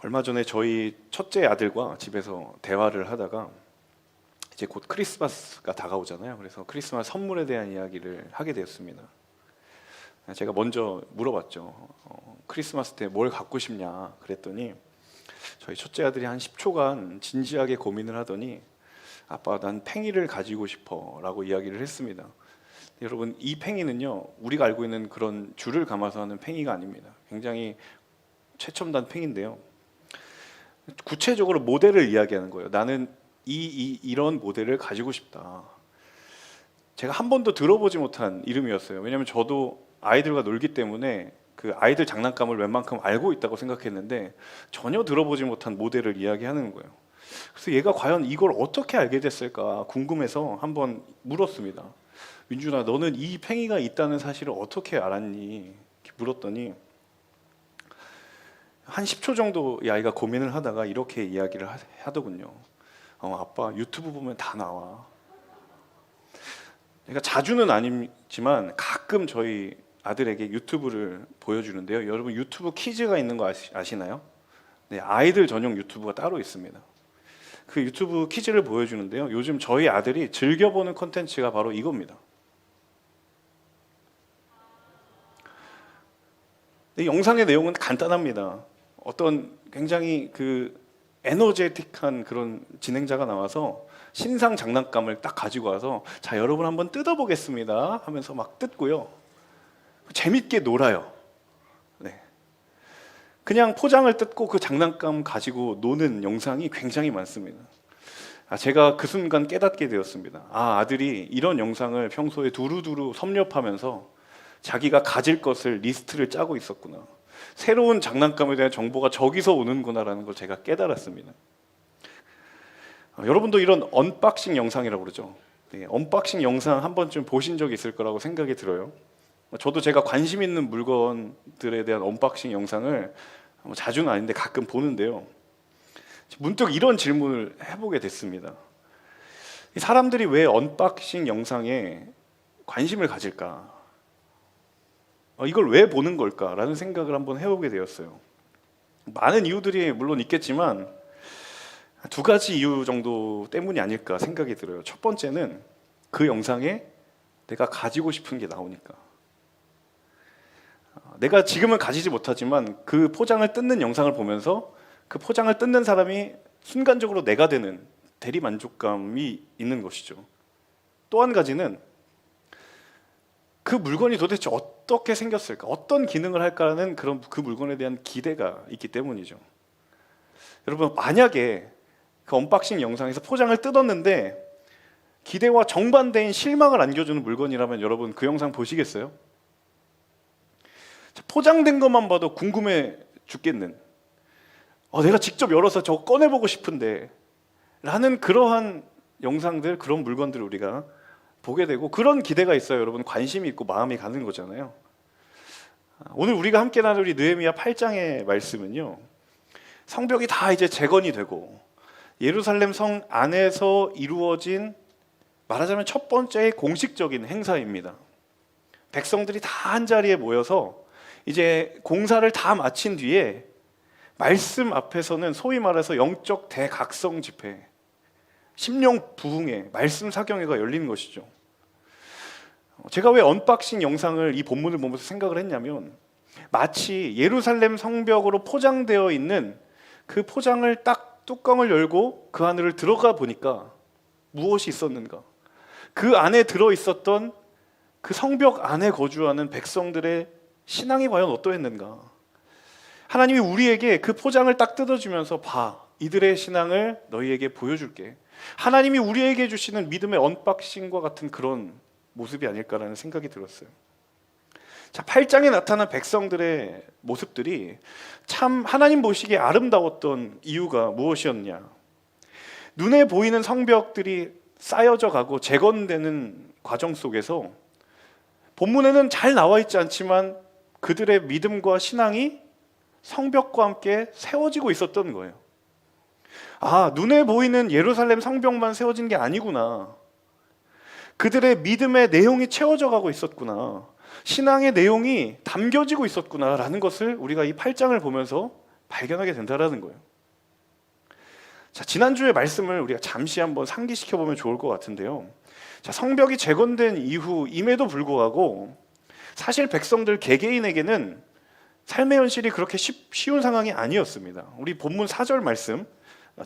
얼마 전에 저희 첫째 아들과 집에서 대화를 하다가 이제 곧 크리스마스가 다가오잖아요. 그래서 크리스마스 선물에 대한 이야기를 하게 되었습니다. 제가 먼저 물어봤죠. 크리스마스 때 뭘 갖고 싶냐 그랬더니 저희 첫째 아들이 한 10초간 진지하게 고민을 하더니 아빠 난 팽이를 가지고 싶어 라고 이야기를 했습니다. 여러분, 이 팽이는요 우리가 알고 있는 그런 줄을 감아서 하는 팽이가 아닙니다. 굉장히 최첨단 팽인데요, 구체적으로 모델을 이야기하는 거예요. 나는 이런 모델을 가지고 싶다. 제가 한 번도 들어보지 못한 이름이었어요. 왜냐하면 저도 아이들과 놀기 때문에 그 아이들 장난감을 웬만큼 알고 있다고 생각했는데 전혀 들어보지 못한 모델을 이야기하는 거예요. 그래서 얘가 과연 이걸 어떻게 알게 됐을까 궁금해서 한번 물었습니다. 민준아, 너는 이 팽이가 있다는 사실을 어떻게 알았니? 이렇게 물었더니 한 10초 정도 이 아이가 고민을 하다가 이렇게 이야기를 하더군요. 아빠, 유튜브 보면 다 나와. 그러니까 자주는 아니지만 가끔 저희 아들에게 유튜브를 보여주는데요. 여러분, 유튜브 키즈가 있는 거 아시나요? 네, 아이들 전용 유튜브가 따로 있습니다. 그 유튜브 키즈를 보여주는데요, 요즘 저희 아들이 즐겨보는 콘텐츠가 바로 이겁니다. 이 영상의 내용은 간단합니다. 어떤 굉장히 그 에너제틱한 그런 진행자가 나와서 신상 장난감을 딱 가지고 와서 자, 여러분 한번 뜯어보겠습니다 하면서 막 뜯고요, 재밌게 놀아요. 네. 그냥 포장을 뜯고 그 장난감 가지고 노는 영상이 굉장히 많습니다. 제가 그 순간 깨닫게 되었습니다. 아들이 이런 영상을 평소에 두루두루 섭렵하면서 자기가 가질 것을 리스트를 짜고 있었구나. 새로운 장난감에 대한 정보가 저기서 오는구나라는 걸 제가 깨달았습니다. 여러분도 이런 언박싱 영상이라고 그러죠. 네, 언박싱 영상 한 번쯤 보신 적이 있을 거라고 생각이 들어요. 저도 제가 관심 있는 물건들에 대한 언박싱 영상을 자주는 아닌데 가끔 보는데요, 문득 이런 질문을 해보게 됐습니다. 사람들이 왜 언박싱 영상에 관심을 가질까? 이걸 왜 보는 걸까라는 생각을 한번 해보게 되었어요. 많은 이유들이 물론 있겠지만 두 가지 이유 정도 때문이 아닐까 생각이 들어요. 첫 번째는 그 영상에 내가 가지고 싶은 게 나오니까. 내가 지금은 가지지 못하지만 그 포장을 뜯는 영상을 보면서 그 포장을 뜯는 사람이 순간적으로 내가 되는 대리 만족감이 있는 것이죠. 또 한 가지는 그 물건이 도대체 어떻게 생겼을까, 어떤 기능을 할까라는 그런 그 물건에 대한 기대가 있기 때문이죠. 여러분, 만약에 그 언박싱 영상에서 포장을 뜯었는데 기대와 정반대인 실망을 안겨주는 물건이라면 여러분 그 영상 보시겠어요? 포장된 것만 봐도 궁금해 죽겠는, 내가 직접 열어서 저거 꺼내보고 싶은데 라는 그러한 영상들, 그런 물건들을 우리가 보게 되고 그런 기대가 있어요. 여러분, 관심이 있고 마음이 가는 거잖아요. 오늘 우리가 함께 나눌 이 느헤미야 8장의 말씀은요, 성벽이 다 이제 재건이 되고 예루살렘 성 안에서 이루어진, 말하자면 첫 번째 공식적인 행사입니다. 백성들이 다 한자리에 모여서 이제 공사를 다 마친 뒤에 말씀 앞에서는 소위 말해서 영적 대각성 집회, 심령 부흥회, 말씀 사경회가 열리는 것이죠. 제가 왜 언박싱 영상을 이 본문을 보면서 생각을 했냐면, 마치 예루살렘 성벽으로 포장되어 있는 그 포장을 딱 뚜껑을 열고 그 안으로 들어가 보니까 무엇이 있었는가, 그 안에 들어있었던 그 성벽 안에 거주하는 백성들의 신앙이 과연 어떠했는가. 하나님이 우리에게 그 포장을 딱 뜯어주면서 봐, 이들의 신앙을 너희에게 보여줄게, 하나님이 우리에게 주시는 믿음의 언박싱과 같은 그런 모습이 아닐까라는 생각이 들었어요. 자, 8장에 나타난 백성들의 모습들이 참 하나님 보시기에 아름다웠던 이유가 무엇이었냐. 눈에 보이는 성벽들이 쌓여져 가고 재건되는 과정 속에서 본문에는 잘 나와 있지 않지만 그들의 믿음과 신앙이 성벽과 함께 세워지고 있었던 거예요. 눈에 보이는 예루살렘 성벽만 세워진 게 아니구나. 그들의 믿음의 내용이 채워져 가고 있었구나. 신앙의 내용이 담겨지고 있었구나라는 것을 우리가 이 8장을 보면서 발견하게 된다라는 거예요. 자, 지난주의 말씀을 우리가 잠시 한번 상기시켜 보면 좋을 것 같은데요. 자, 성벽이 재건된 이후임에도 불구하고 사실 백성들 개개인에게는 삶의 현실이 그렇게 쉬운 상황이 아니었습니다. 우리 본문 4절 말씀,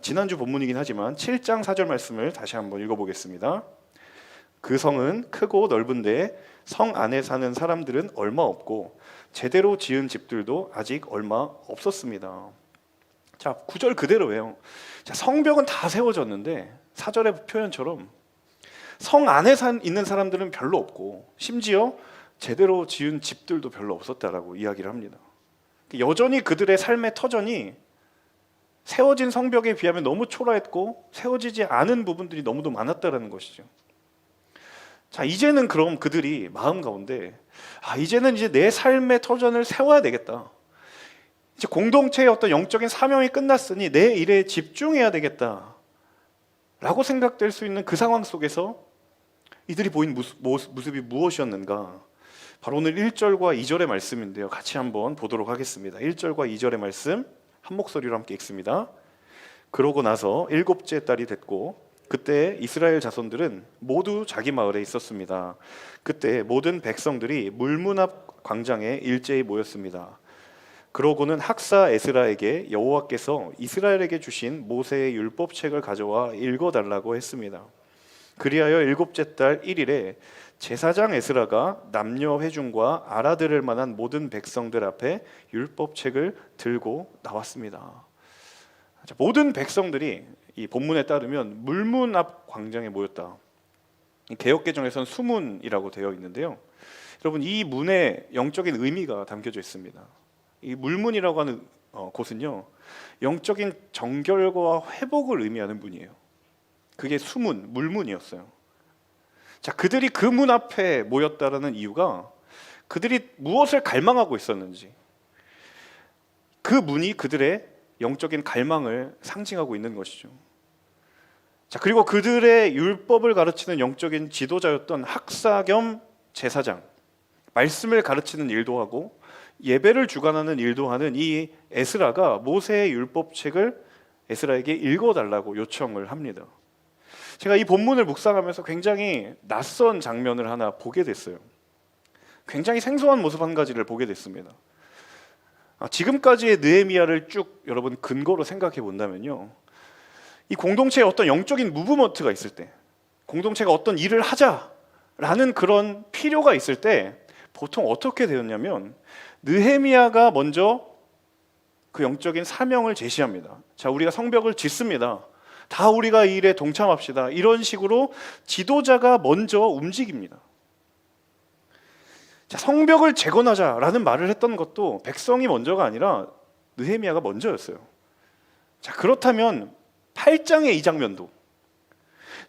지난주 본문이긴 하지만 7장 4절 말씀을 다시 한번 읽어보겠습니다. 그 성은 크고 넓은데 성 안에 사는 사람들은 얼마 없고 제대로 지은 집들도 아직 얼마 없었습니다. 자, 9절 그대로예요. 자, 성벽은 다 세워졌는데 4절의 표현처럼 성 안에 있는 사람들은 별로 없고 심지어 제대로 지은 집들도 별로 없었다라고 이야기를 합니다. 여전히 그들의 삶의 터전이 세워진 성벽에 비하면 너무 초라했고 세워지지 않은 부분들이 너무도 많았다라는 것이죠. 자, 이제는 그럼 그들이 마음 가운데 이제는 이제 내 삶의 터전을 세워야 되겠다. 이제 공동체의 어떤 영적인 사명이 끝났으니 내 일에 집중해야 되겠다 라고 생각될 수 있는 그 상황 속에서 이들이 보인 모습이 무엇이었는가? 바로 오늘 1절과 2절의 말씀인데요, 같이 한번 보도록 하겠습니다. 1절과 2절의 말씀 한 목소리로 함께 읽습니다. 그러고 나서 7째 달이 됐고 그때 이스라엘 자손들은 모두 자기 마을에 있었습니다. 그때 모든 백성들이 물문 앞 광장에 일제히 모였습니다. 그러고는 학사 에스라에게 여호와께서 이스라엘에게 주신 모세의 율법책을 가져와 읽어달라고 했습니다. 그리하여 7째 달 1일에 제사장 에스라가 남녀 회중과 알아들을 만한 모든 백성들 앞에 율법책을 들고 나왔습니다. 모든 백성들이 이 본문에 따르면 물문 앞 광장에 모였다. 개역개정에서는 수문이라고 되어 있는데요, 여러분 이 문에 영적인 의미가 담겨져 있습니다. 이 물문이라고 하는 곳은요, 영적인 정결과 회복을 의미하는 문이에요. 그게 수문, 물문이었어요. 자, 그들이 그 문 앞에 모였다라는 이유가 그들이 무엇을 갈망하고 있었는지, 그 문이 그들의 영적인 갈망을 상징하고 있는 것이죠. 자, 그리고 그들의 율법을 가르치는 영적인 지도자였던 학사 겸 제사장, 말씀을 가르치는 일도 하고 예배를 주관하는 일도 하는 이 에스라가 모세의 율법책을 에스라에게 읽어달라고 요청을 합니다. 제가 이 본문을 묵상하면서 굉장히 낯선 장면을 하나 보게 됐어요. 굉장히 생소한 모습 한 가지를 보게 됐습니다. 지금까지의 느헤미야를 쭉 여러분 근거로 생각해 본다면요, 이 공동체에 어떤 영적인 무브먼트가 있을 때, 공동체가 어떤 일을 하자라는 그런 필요가 있을 때 보통 어떻게 되었냐면 느헤미야가 먼저 그 영적인 사명을 제시합니다. 자, 우리가 성벽을 짓습니다. 다 우리가 이 일에 동참합시다. 이런 식으로 지도자가 먼저 움직입니다. 자, 성벽을 재건하자라는 말을 했던 것도 백성이 먼저가 아니라 느헤미야가 먼저였어요. 자, 그렇다면 8장의 이 장면도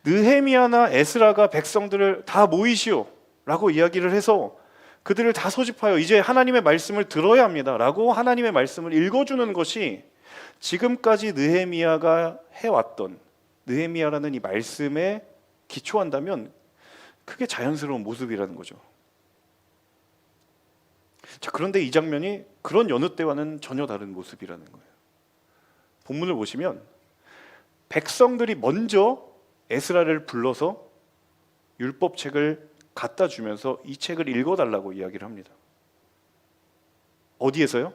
느헤미야나 에스라가 백성들을 다 모이시오 라고 이야기를 해서 그들을 다 소집하여 이제 하나님의 말씀을 들어야 합니다 라고 하나님의 말씀을 읽어주는 것이 지금까지 느헤미야가 해왔던, 느헤미야라는 이 말씀에 기초한다면 그게 자연스러운 모습이라는 거죠. 자, 그런데 이 장면이 그런 여느 때와는 전혀 다른 모습이라는 거예요. 본문을 보시면 백성들이 먼저 에스라를 불러서 율법책을 갖다 주면서 이 책을 읽어달라고 이야기를 합니다. 어디에서요?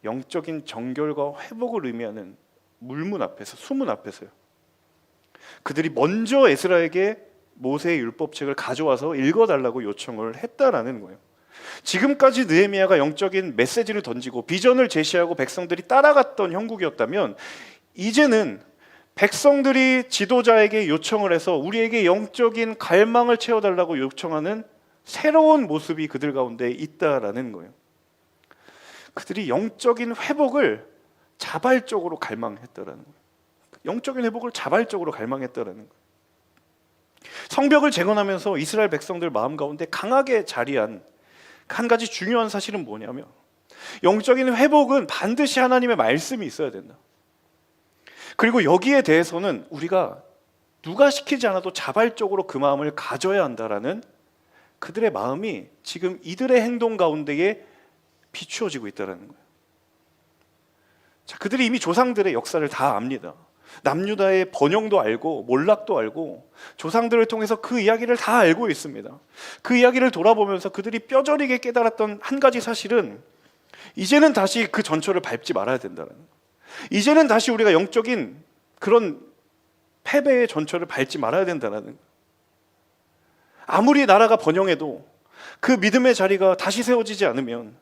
영적인 정결과 회복을 의미하는 물문 앞에서, 수문 앞에서요. 그들이 먼저 에스라에게 모세의 율법책을 가져와서 읽어달라고 요청을 했다라는 거예요. 지금까지 느헤미야가 영적인 메시지를 던지고 비전을 제시하고 백성들이 따라갔던 형국이었다면 이제는 백성들이 지도자에게 요청을 해서 우리에게 영적인 갈망을 채워달라고 요청하는 새로운 모습이 그들 가운데 있다라는 거예요. 그들이 영적인 회복을 자발적으로 갈망했다라는 거예요. 영적인 회복을 자발적으로 갈망했다라는 거예요. 성벽을 재건하면서 이스라엘 백성들 마음 가운데 강하게 자리한 한 가지 중요한 사실은 뭐냐면 영적인 회복은 반드시 하나님의 말씀이 있어야 된다. 그리고 여기에 대해서는 우리가 누가 시키지 않아도 자발적으로 그 마음을 가져야 한다라는 그들의 마음이 지금 이들의 행동 가운데에 비추어지고 있다는 거예요. 자, 그들이 이미 조상들의 역사를 다 압니다. 남유다의 번영도 알고 몰락도 알고 조상들을 통해서 그 이야기를 다 알고 있습니다. 그 이야기를 돌아보면서 그들이 뼈저리게 깨달았던 한 가지 사실은 이제는 다시 그 전철을 밟지 말아야 된다는 거예요. 이제는 다시 우리가 영적인 그런 패배의 전철을 밟지 말아야 된다는 거예요. 아무리 나라가 번영해도 그 믿음의 자리가 다시 세워지지 않으면,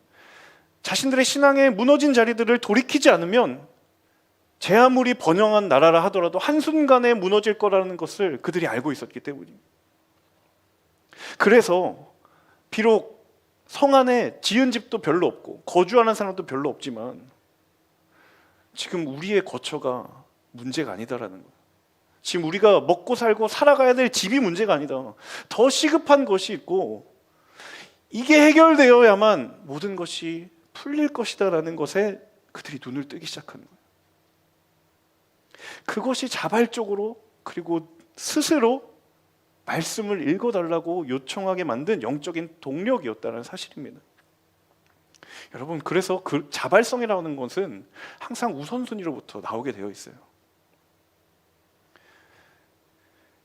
자신들의 신앙의 무너진 자리들을 돌이키지 않으면 제 아무리 번영한 나라라 하더라도 한순간에 무너질 거라는 것을 그들이 알고 있었기 때문입니다. 그래서 비록 성 안에 지은 집도 별로 없고 거주하는 사람도 별로 없지만 지금 우리의 거처가 문제가 아니다라는 거예요. 지금 우리가 먹고 살고 살아가야 될 집이 문제가 아니다. 더 시급한 것이 있고 이게 해결되어야만 모든 것이 풀릴 것이다라는 것에 그들이 눈을 뜨기 시작하는 거예요. 그것이 자발적으로 그리고 스스로 말씀을 읽어달라고 요청하게 만든 영적인 동력이었다는 사실입니다. 여러분, 그래서 그 자발성이라는 것은 항상 우선순위로부터 나오게 되어 있어요.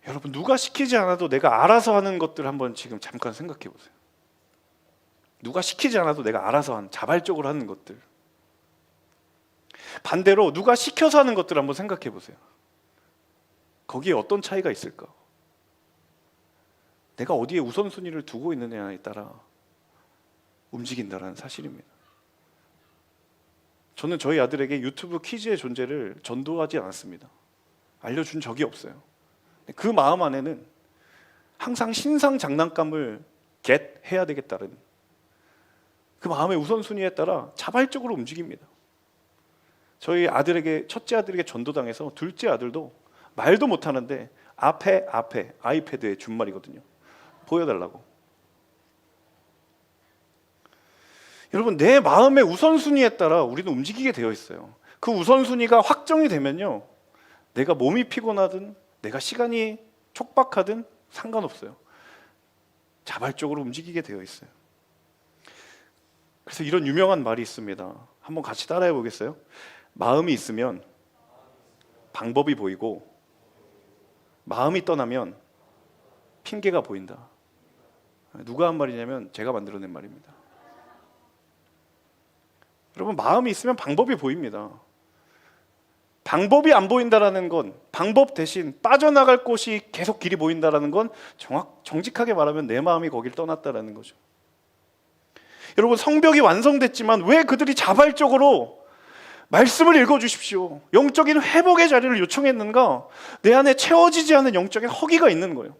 여러분, 누가 시키지 않아도 내가 알아서 하는 것들 한번 지금 잠깐 생각해 보세요. 누가 시키지 않아도 내가 알아서 하는, 자발적으로 하는 것들. 반대로 누가 시켜서 하는 것들 한번 생각해 보세요. 거기에 어떤 차이가 있을까? 내가 어디에 우선순위를 두고 있느냐에 따라 움직인다는 사실입니다. 저는 저희 아들에게 유튜브 키즈의 존재를 전도하지 않았습니다. 알려준 적이 없어요. 그 마음 안에는 항상 신상 장난감을 해야 되겠다는 그 마음의 우선순위에 따라 자발적으로 움직입니다. 저희 아들에게, 첫째 아들에게 전도당해서 둘째 아들도 말도 못하는데 앞에 아이패드에 준말이거든요. 보여달라고. 여러분, 내 마음의 우선순위에 따라 우리는 움직이게 되어 있어요. 그 우선순위가 확정이 되면요, 내가 몸이 피곤하든 내가 시간이 촉박하든 상관없어요. 자발적으로 움직이게 되어 있어요. 그래서 이런 유명한 말이 있습니다. 한번 같이 따라해 보겠어요? 마음이 있으면 방법이 보이고 마음이 떠나면 핑계가 보인다. 누가 한 말이냐면 제가 만들어낸 말입니다. 여러분, 마음이 있으면 방법이 보입니다. 방법이 안 보인다라는 건, 방법 대신 빠져나갈 곳이 계속 길이 보인다라는 건 정직하게 말하면 내 마음이 거길 떠났다라는 거죠. 여러분, 성벽이 완성됐지만 왜 그들이 자발적으로 말씀을 읽어주십시오, 영적인 회복의 자리를 요청했는가? 내 안에 채워지지 않은 영적인 허기가 있는 거예요.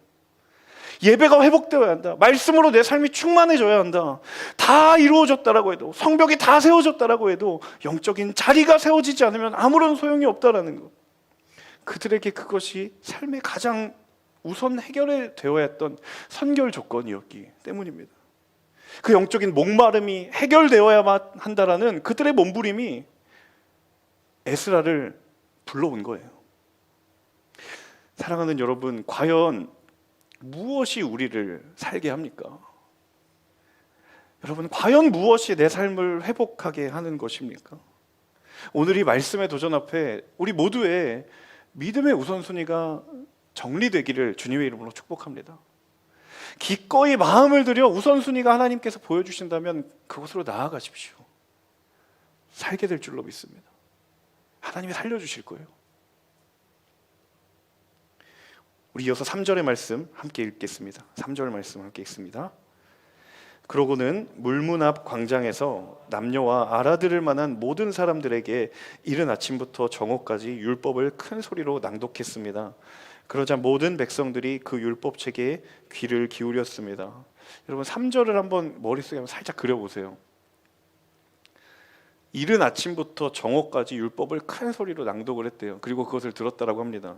예배가 회복되어야 한다. 말씀으로 내 삶이 충만해져야 한다. 다 이루어졌다라고 해도, 성벽이 다 세워졌다라고 해도 영적인 자리가 세워지지 않으면 아무런 소용이 없다라는 것. 그들에게 그것이 삶의 가장 우선 해결이 되어야 했던 선결 조건이었기 때문입니다. 그 영적인 목마름이 해결되어야만 한다라는 그들의 몸부림이 에스라를 불러온 거예요. 사랑하는 여러분, 과연 무엇이 우리를 살게 합니까? 여러분, 과연 무엇이 내 삶을 회복하게 하는 것입니까? 오늘 이 말씀의 도전 앞에 우리 모두의 믿음의 우선순위가 정리되기를 주님의 이름으로 축복합니다. 기꺼이 마음을 들여 우선순위가 하나님께서 보여주신다면 그곳으로 나아가십시오. 살게 될 줄로 믿습니다. 하나님이 살려주실 거예요. 우리 이어서 3절의 말씀 함께 읽겠습니다. 3절 말씀 함께 읽습니다. 그러고는 물문 앞 광장에서 남녀와 알아들을 만한 모든 사람들에게 이른 아침부터 정오까지 율법을 큰 소리로 낭독했습니다. 그러자 모든 백성들이 그 율법책에 귀를 기울였습니다. 여러분, 3절을 한번 머릿속에 한번 살짝 그려보세요. 이른 아침부터 정오까지 율법을 큰 소리로 낭독을 했대요. 그리고 그것을 들었다라고 합니다.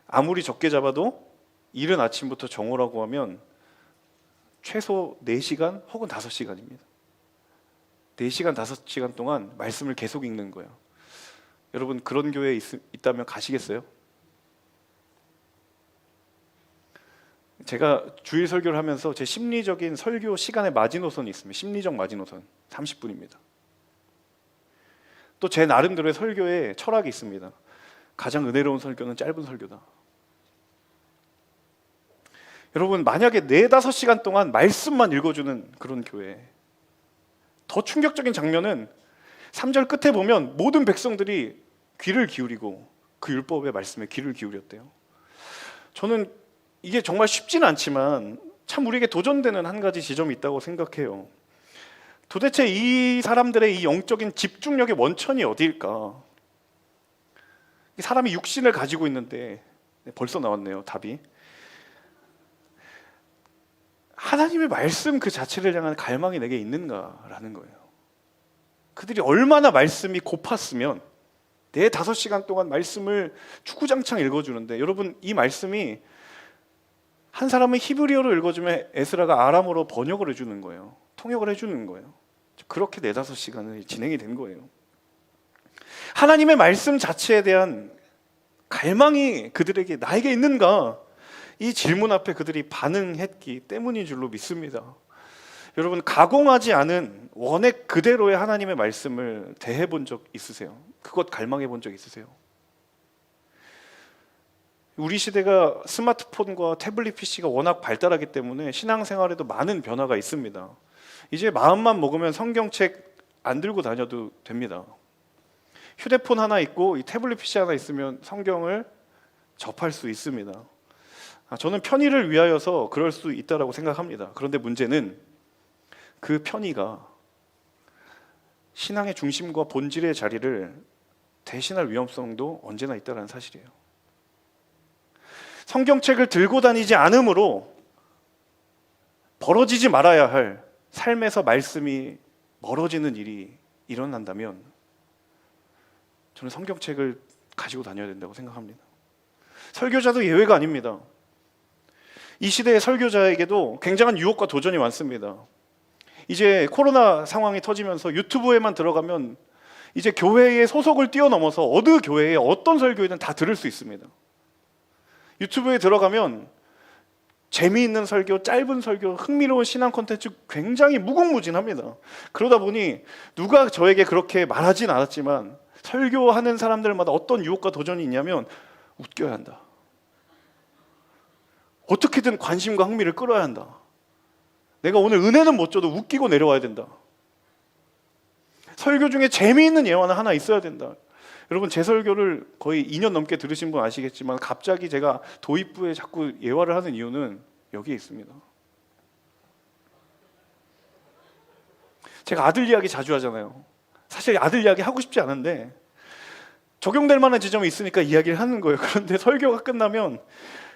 아무리 적게 잡아도 이른 아침부터 정오라고 하면 최소 4시간 혹은 5시간입니다. 4시간, 5시간 동안 말씀을 계속 읽는 거예요. 여러분, 그런 교회에 있다면 가시겠어요? 제가 주일 설교를 하면서 제 심리적인 설교 시간의 마지노선이 있습니다. 심리적 마지노선 30분입니다. 또 제 나름대로의 설교에 철학이 있습니다. 가장 은혜로운 설교는 짧은 설교다. 여러분, 만약에 4-5시간 동안 말씀만 읽어주는 그런 교회, 더 충격적인 장면은 3절 끝에 보면 모든 백성들이 귀를 기울이고 그 율법의 말씀에 귀를 기울였대요. 저는 이게 정말 쉽지는 않지만 참 우리에게 도전되는 한 가지 지점이 있다고 생각해요. 도대체 이 사람들의 이 영적인 집중력의 원천이 어디일까? 이 사람이 육신을 가지고 있는데, 벌써 나왔네요, 답이. 하나님의 말씀 그 자체를 향한 갈망이 내게 있는가라는 거예요. 그들이 얼마나 말씀이 고팠으면 4-5시간 동안 말씀을 주구장창 읽어주는데, 여러분, 이 말씀이 한 사람은 히브리어로 읽어주면 에스라가 아람어로 번역을 해주는 거예요. 통역을 해주는 거예요. 그렇게 4-5시간을 진행이 된 거예요. 하나님의 말씀 자체에 대한 갈망이 그들에게 나에게 있는가? 이 질문 앞에 그들이 반응했기 때문인 줄로 믿습니다. 여러분, 가공하지 않은 원액 그대로의 하나님의 말씀을 대해 본 적 있으세요? 그것 갈망해 본 적 있으세요? 우리 시대가 스마트폰과 태블릿 PC가 워낙 발달하기 때문에 신앙생활에도 많은 변화가 있습니다. 이제 마음만 먹으면 성경책 안 들고 다녀도 됩니다. 휴대폰 하나 있고 이 태블릿 PC 하나 있으면 성경을 접할 수 있습니다. 저는 편의를 위하여서 그럴 수 있다고 생각합니다. 그런데 문제는 그 편의가 신앙의 중심과 본질의 자리를 대신할 위험성도 언제나 있다는 사실이에요. 성경책을 들고 다니지 않으므로 벌어지지 말아야 할 삶에서 말씀이 멀어지는 일이 일어난다면 저는 성경책을 가지고 다녀야 된다고 생각합니다. 설교자도 예외가 아닙니다. 이 시대의 설교자에게도 굉장한 유혹과 도전이 많습니다. 이제 코로나 상황이 터지면서 유튜브에만 들어가면 이제 교회의 소속을 뛰어넘어서 어느 교회에 어떤 설교이든 다 들을 수 있습니다. 유튜브에 들어가면 재미있는 설교, 짧은 설교, 흥미로운 신앙 콘텐츠 굉장히 무궁무진합니다. 그러다 보니 누가 저에게 그렇게 말하진 않았지만 설교하는 사람들마다 어떤 유혹과 도전이 있냐면 웃겨야 한다. 어떻게든 관심과 흥미를 끌어야 한다. 내가 오늘 은혜는 못 줘도 웃기고 내려와야 된다. 설교 중에 재미있는 예화는 하나 있어야 된다. 여러분, 제 설교를 거의 2년 넘게 들으신 분 아시겠지만 갑자기 제가 도입부에 자꾸 예화를 하는 이유는 여기에 있습니다. 제가 아들 이야기 자주 하잖아요. 사실 아들 이야기 하고 싶지 않은데 적용될 만한 지점이 있으니까 이야기를 하는 거예요. 그런데 설교가 끝나면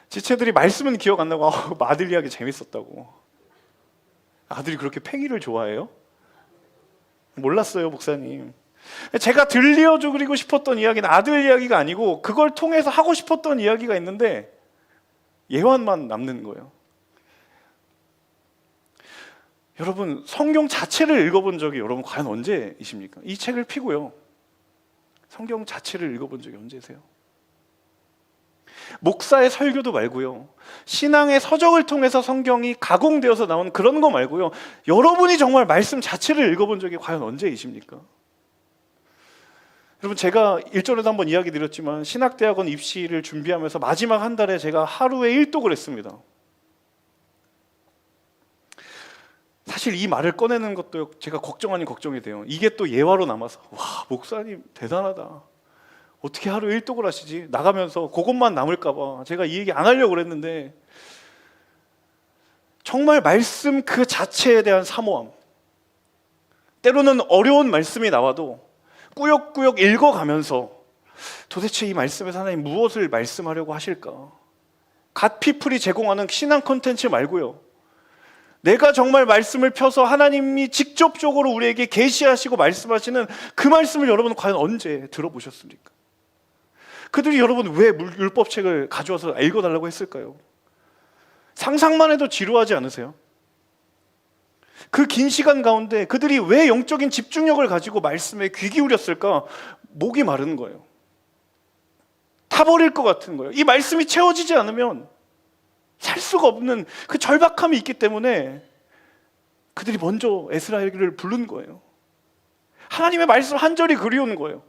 지체들이 말씀은 기억 안 나고 아들 이야기 재밌었다고. 아들이 그렇게 팽이를 좋아해요? 몰랐어요, 목사님. 제가 들려주고 싶었던 이야기는 아들 이야기가 아니고 그걸 통해서 하고 싶었던 이야기가 있는데 예화만 남는 거예요. 여러분, 성경 자체를 읽어본 적이 여러분 과연 언제이십니까? 이 책을 피고요, 성경 자체를 읽어본 적이 언제세요? 목사의 설교도 말고요, 신앙의 서적을 통해서 성경이 가공되어서 나온 그런 거 말고요, 여러분이 정말 말씀 자체를 읽어본 적이 과연 언제이십니까? 여러분, 제가 일전에도 한번 이야기 드렸지만 신학대학원 입시를 준비하면서 마지막 한 달에 제가 하루에 1독을 했습니다. 사실 이 말을 꺼내는 것도 제가 걱정 아닌 걱정이 돼요. 이게 또 예화로 남아서 와, 목사님 대단하다. 어떻게 하루 1독을 하시지? 나가면서 그것만 남을까 봐 제가 이 얘기 안 하려고 그랬는데 정말 말씀 그 자체에 대한 사모함, 때로는 어려운 말씀이 나와도 꾸역꾸역 읽어가면서 도대체 이 말씀에서 하나님 무엇을 말씀하려고 하실까? 갓피플이 제공하는 신앙 콘텐츠 말고요, 내가 정말 말씀을 펴서 하나님이 직접적으로 우리에게 계시하시고 말씀하시는 그 말씀을 여러분은 과연 언제 들어보셨습니까? 그들이 여러분 왜 율법책을 가져와서 읽어달라고 했을까요? 상상만 해도 지루하지 않으세요? 그 긴 시간 가운데 그들이 왜 영적인 집중력을 가지고 말씀에 귀 기울였을까? 목이 마른 거예요. 타버릴 것 같은 거예요. 이 말씀이 채워지지 않으면 살 수가 없는 그 절박함이 있기 때문에 그들이 먼저 에스라에게를 부른 거예요. 하나님의 말씀 한 절이 그리운 거예요.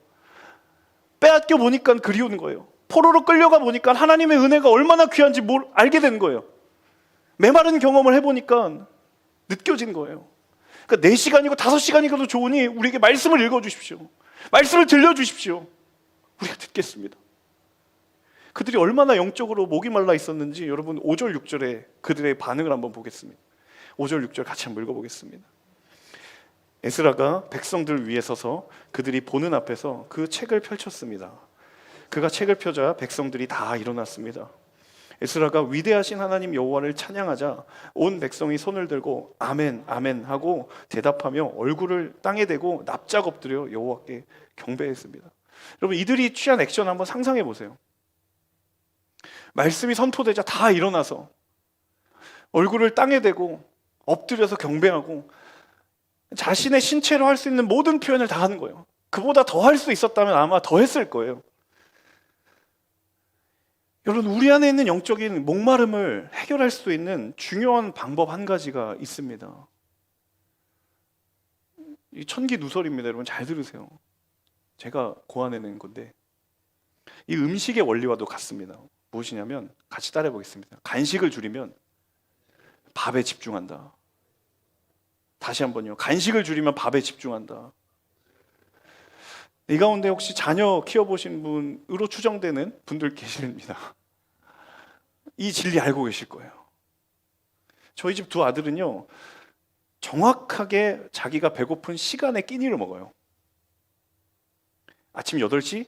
빼앗겨 보니까 그리운 거예요. 포로로 끌려가 보니까 하나님의 은혜가 얼마나 귀한지 알게 된 거예요. 메마른 경험을 해보니까 느껴진 거예요. 그러니까 4시간이고 5시간이고도 좋으니 우리에게 말씀을 읽어주십시오. 말씀을 들려주십시오. 우리가 듣겠습니다. 그들이 얼마나 영적으로 목이 말라 있었는지 여러분 5절 6절에 그들의 반응을 한번 보겠습니다. 5절 6절 같이 한번 읽어보겠습니다. 에스라가 백성들 위에 서서 그들이 보는 앞에서 그 책을 펼쳤습니다. 그가 책을 펴자 백성들이 다 일어났습니다. 에스라가 위대하신 하나님 여호와를 찬양하자 온 백성이 손을 들고 아멘 아멘 하고 대답하며 얼굴을 땅에 대고 납작 엎드려 여호와께 경배했습니다. 여러분 이들이 취한 액션 한번 상상해 보세요. 말씀이 선포되자 다 일어나서 얼굴을 땅에 대고 엎드려서 경배하고 자신의 신체로 할 수 있는 모든 표현을 다 하는 거예요. 그보다 더 할 수 있었다면 아마 더 했을 거예요. 여러분 우리 안에 있는 영적인 목마름을 해결할 수 있는 중요한 방법 한 가지가 있습니다. 이 천기 누설입니다. 여러분 잘 들으세요. 제가 고안해낸 건데 이 음식의 원리와도 같습니다. 무엇이냐면 같이 따라해 보겠습니다. 간식을 줄이면 밥에 집중한다. 다시 한번요. 간식을 줄이면 밥에 집중한다. 이 가운데 혹시 자녀 키워보신 분으로 추정되는 분들 계십니다. 이 진리 알고 계실 거예요. 저희 집 2 아들은요 정확하게 자기가 배고픈 시간에 끼니를 먹어요. 아침 8시,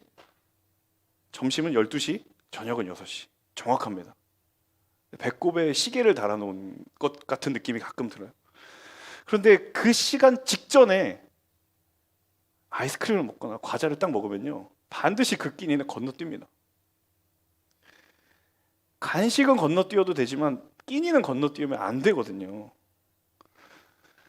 점심은 12시, 저녁은 6시. 정확합니다. 배꼽에 시계를 달아놓은 것 같은 느낌이 가끔 들어요. 그런데 그 시간 직전에 아이스크림을 먹거나 과자를 딱 먹으면요 반드시 그 끼니는 건너뜁니다. 간식은 건너뛰어도 되지만 끼니는 건너뛰면 안 되거든요.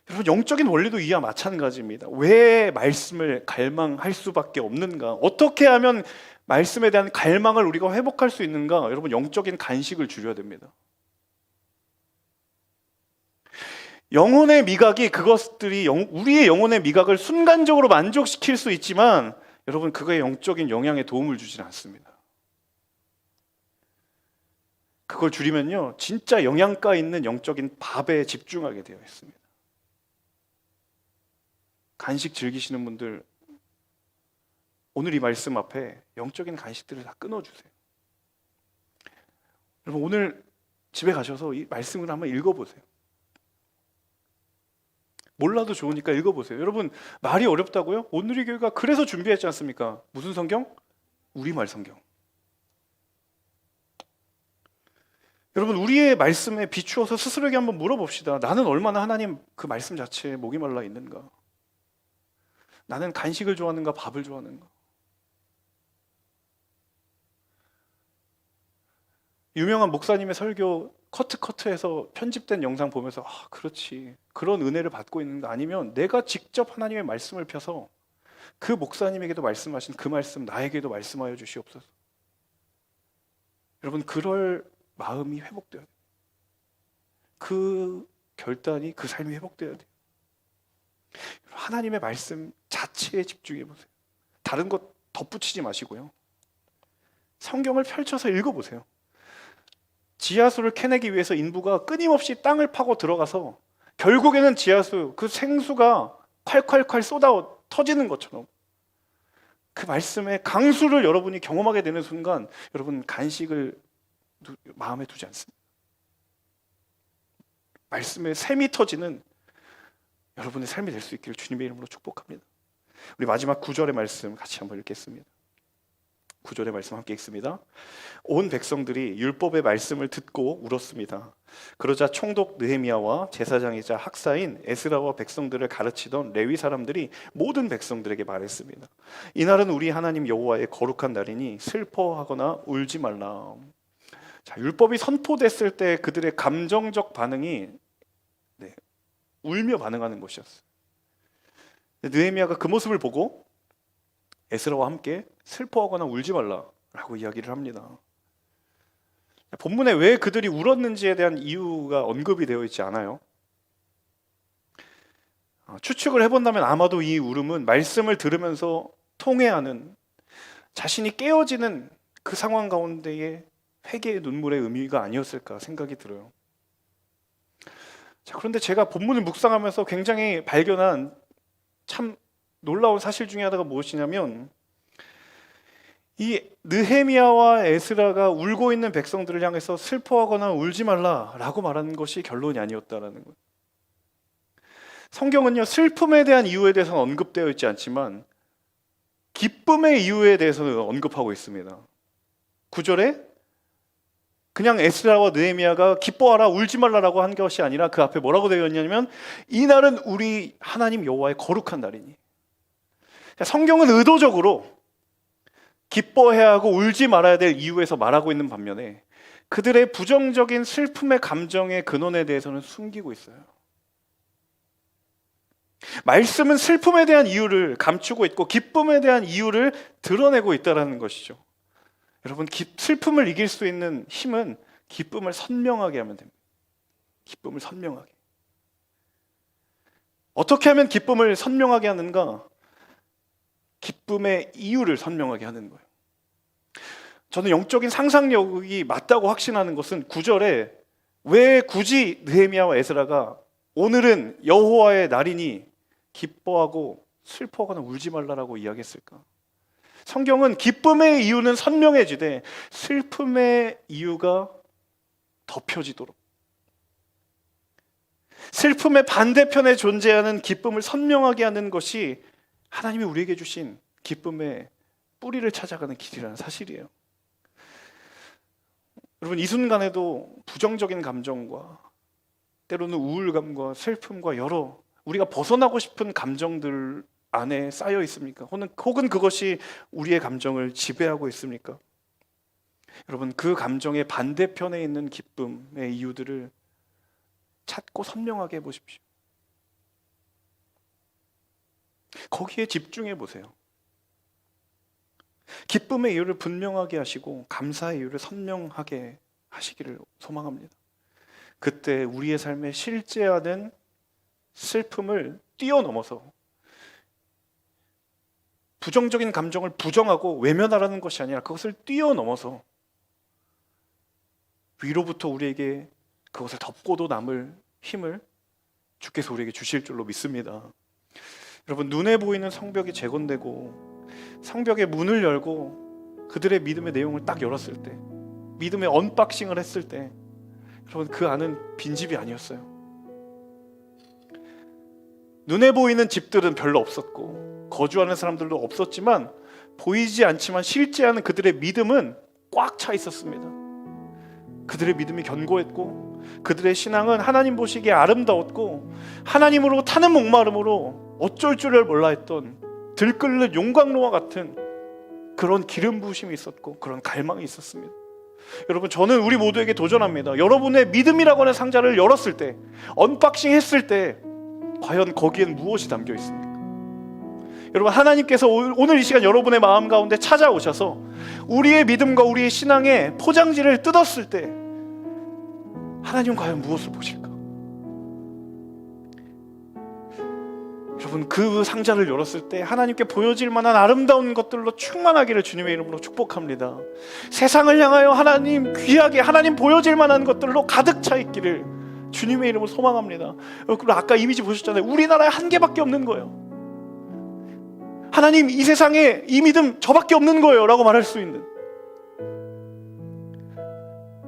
여러분 영적인 원리도 이와 마찬가지입니다. 왜 말씀을 갈망할 수밖에 없는가? 어떻게 하면 말씀에 대한 갈망을 우리가 회복할 수 있는가? 여러분 영적인 간식을 줄여야 됩니다. 영혼의 미각이 그것들이 우리의 영혼의 미각을 순간적으로 만족시킬 수 있지만 여러분 그거의 영적인 영향에 도움을 주지는 않습니다. 그걸 줄이면요 진짜 영양가 있는 영적인 밥에 집중하게 되어 있습니다. 간식 즐기시는 분들 오늘 이 말씀 앞에 영적인 간식들을 다 끊어주세요. 여러분 오늘 집에 가셔서 이 말씀을 한번 읽어보세요. 몰라도 좋으니까 읽어보세요. 여러분 말이 어렵다고요? 오늘의 교회가 그래서 준비했지 않습니까? 무슨 성경? 우리말 성경. 여러분 우리의 말씀에 비추어서 스스로에게 한번 물어봅시다. 나는 얼마나 하나님 그 말씀 자체에 목이 말라 있는가? 나는 간식을 좋아하는가 밥을 좋아하는가? 유명한 목사님의 설교 커트해서 편집된 영상 보면서 그렇지 그런 은혜를 받고 있는가? 아니면 내가 직접 하나님의 말씀을 펴서 그 목사님에게도 말씀하신 그 말씀 나에게도 말씀하여 주시옵소서. 여러분 그럴 마음이 회복돼야 돼요. 그 결단이 그 삶이 회복돼야 돼요. 하나님의 말씀 자체에 집중해 보세요. 다른 것 덧붙이지 마시고요. 성경을 펼쳐서 읽어보세요. 지하수를 캐내기 위해서 인부가 끊임없이 땅을 파고 들어가서 결국에는 지하수, 그 생수가 콸콸콸 쏟아 터지는 것처럼 그 말씀의 강수를 여러분이 경험하게 되는 순간 여러분 간식을 마음에 두지 않습니다. 말씀의 샘이 터지는 여러분의 삶이 될 수 있기를 주님의 이름으로 축복합니다. 우리 마지막 9절의 말씀 같이 한번 읽겠습니다. 9절의 말씀 함께 읽습니다. 온 백성들이 율법의 말씀을 듣고 울었습니다. 그러자 총독 느헤미야와 제사장이자 학사인 에스라와 백성들을 가르치던 레위 사람들이 모든 백성들에게 말했습니다. 이날은 우리 하나님 여호와의 거룩한 날이니 슬퍼하거나 울지 말라. 자, 율법이 선포됐을 때 그들의 감정적 반응이 울며 반응하는 것이었어요. 느헤미야가 그 모습을 보고 에스라와 함께 슬퍼하거나 울지 말라라고 이야기를 합니다. 본문에 왜 그들이 울었는지에 대한 이유가 언급이 되어 있지 않아요. 추측을 해본다면 아마도 이 울음은 말씀을 들으면서 통회하는, 자신이 깨어지는 그 상황 가운데의 회개의 눈물의 의미가 아니었을까 생각이 들어요. 자, 그런데 제가 본문을 묵상하면서 굉장히 발견한 참 놀라운 사실 중에 하나가 무엇이냐면, 이 느헤미야와 에스라가 울고 있는 백성들을 향해서 슬퍼하거나 울지 말라라고 말하는 것이 결론이 아니었다라는 거예요. 성경은요, 슬픔에 대한 이유에 대해서는 언급되어 있지 않지만 기쁨의 이유에 대해서는 언급하고 있습니다. 9절에 그냥 에스라와 느헤미야가 기뻐하라 울지 말라라고 한 것이 아니라 그 앞에 뭐라고 되어 있냐면, 이 날은 우리 하나님 여호와의 거룩한 날이니. 성경은 의도적으로 기뻐해야 하고 울지 말아야 될 이유에서 말하고 있는 반면에 그들의 부정적인 슬픔의 감정의 근원에 대해서는 숨기고 있어요. 말씀은 슬픔에 대한 이유를 감추고 있고 기쁨에 대한 이유를 드러내고 있다는 것이죠. 여러분, 슬픔을 이길 수 있는 힘은 기쁨을 선명하게 하면 됩니다. 기쁨을 선명하게. 어떻게 하면 기쁨을 선명하게 하는가? 기쁨의 이유를 선명하게 하는 거예요. 저는 영적인 상상력이 맞다고 확신하는 것은 9절에 왜 굳이 느헤미야와 에스라가 오늘은 여호와의 날이니 기뻐하고 슬퍼하거나 울지 말라라고 이야기했을까? 성경은 기쁨의 이유는 선명해지되 슬픔의 이유가 덮여지도록, 슬픔의 반대편에 존재하는 기쁨을 선명하게 하는 것이 하나님이 우리에게 주신 기쁨의 뿌리를 찾아가는 길이라는 사실이에요. 여러분, 이 순간에도 부정적인 감정과 때로는 우울감과 슬픔과 여러 우리가 벗어나고 싶은 감정들 안에 쌓여 있습니까? 혹은 그것이 우리의 감정을 지배하고 있습니까? 여러분, 그 감정의 반대편에 있는 기쁨의 이유들을 찾고 선명하게 해보십시오. 거기에 집중해 보세요. 기쁨의 이유를 분명하게 하시고 감사의 이유를 선명하게 하시기를 소망합니다. 그때 우리의 삶에 실제하는 슬픔을 뛰어넘어서 부정적인 감정을 부정하고 외면하라는 것이 아니라 그것을 뛰어넘어서 위로부터 우리에게 그것을 덮고도 남을 힘을 주께서 우리에게 주실 줄로 믿습니다. 여러분, 눈에 보이는 성벽이 재건되고 성벽의 문을 열고 그들의 믿음의 내용을 딱 열었을 때, 믿음의 언박싱을 했을 때, 여러분, 그 안은 빈집이 아니었어요. 눈에 보이는 집들은 별로 없었고 거주하는 사람들도 없었지만 보이지 않지만 실제하는 그들의 믿음은 꽉 차 있었습니다. 그들의 믿음이 견고했고 그들의 신앙은 하나님 보시기에 아름다웠고 하나님으로 타는 목마름으로 어쩔 줄을 몰라 했던 들끓는 용광로와 같은 그런 기름 부으심이 있었고 그런 갈망이 있었습니다. 여러분, 저는 우리 모두에게 도전합니다. 여러분의 믿음이라고 하는 상자를 열었을 때, 언박싱 했을 때 과연 거기엔 무엇이 담겨 있습니까? 여러분, 하나님께서 오늘 이 시간 여러분의 마음 가운데 찾아오셔서 우리의 믿음과 우리의 신앙의 포장지를 뜯었을 때 하나님은 과연 무엇을 보실까? 여러분, 그 상자를 열었을 때 하나님께 보여질 만한 아름다운 것들로 충만하기를 주님의 이름으로 축복합니다. 세상을 향하여 하나님 귀하게 하나님 보여질 만한 것들로 가득 차 있기를 주님의 이름으로 소망합니다. 그리고 아까 이미지 보셨잖아요. 우리나라에 한 개밖에 없는 거예요. 하나님, 이 세상에 이 믿음 저밖에 없는 거예요 라고 말할 수 있는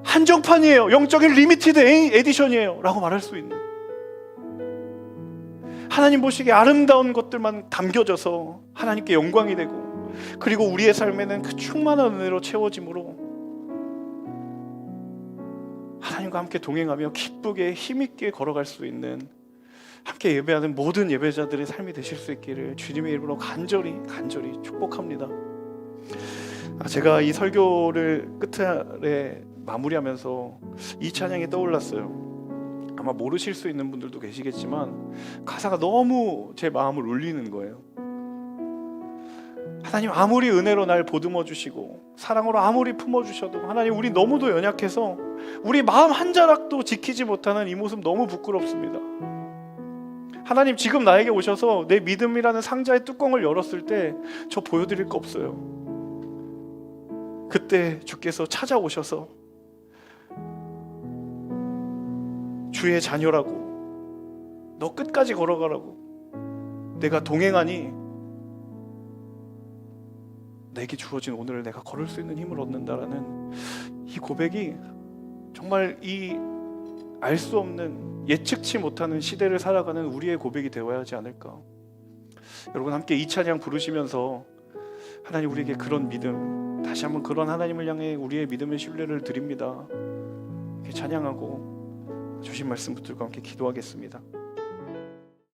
한정판이에요, 영적인 리미티드 에디션이에요 라고 말할 수 있는, 하나님 보시기에 아름다운 것들만 담겨져서 하나님께 영광이 되고 그리고 우리의 삶에는 그 충만한 은혜로 채워짐으로 하나님과 함께 동행하며 기쁘게 힘있게 걸어갈 수 있는, 함께 예배하는 모든 예배자들의 삶이 되실 수 있기를 주님의 이름으로 간절히 축복합니다. 제가 이 설교를 끝에 마무리하면서 이 찬양이 떠올랐어요. 아마 모르실 수 있는 분들도 계시겠지만 가사가 너무 제 마음을 울리는 거예요. 하나님, 아무리 은혜로 날 보듬어 주시고 사랑으로 아무리 품어 주셔도 하나님, 우리 너무도 연약해서 우리 마음 한 자락도 지키지 못하는 이 모습 너무 부끄럽습니다. 하나님 지금 나에게 오셔서 내 믿음이라는 상자의 뚜껑을 열었을 때 저 보여드릴 거 없어요. 그때 주께서 찾아오셔서 주의 자녀라고, 너 끝까지 걸어가라고, 내가 동행하니 내게 주어진 오늘을 내가 걸을 수 있는 힘을 얻는다라는 이 고백이 정말 이 알 수 없는, 예측치 못하는 시대를 살아가는 우리의 고백이 되어야 하지 않을까. 여러분 함께 이 찬양 부르시면서 하나님 우리에게 그런 믿음, 다시 한번 그런 하나님을 향해 우리의 믿음의 신뢰를 드립니다. 이렇게 찬양하고 주신 말씀 붙들고 함께 기도하겠습니다.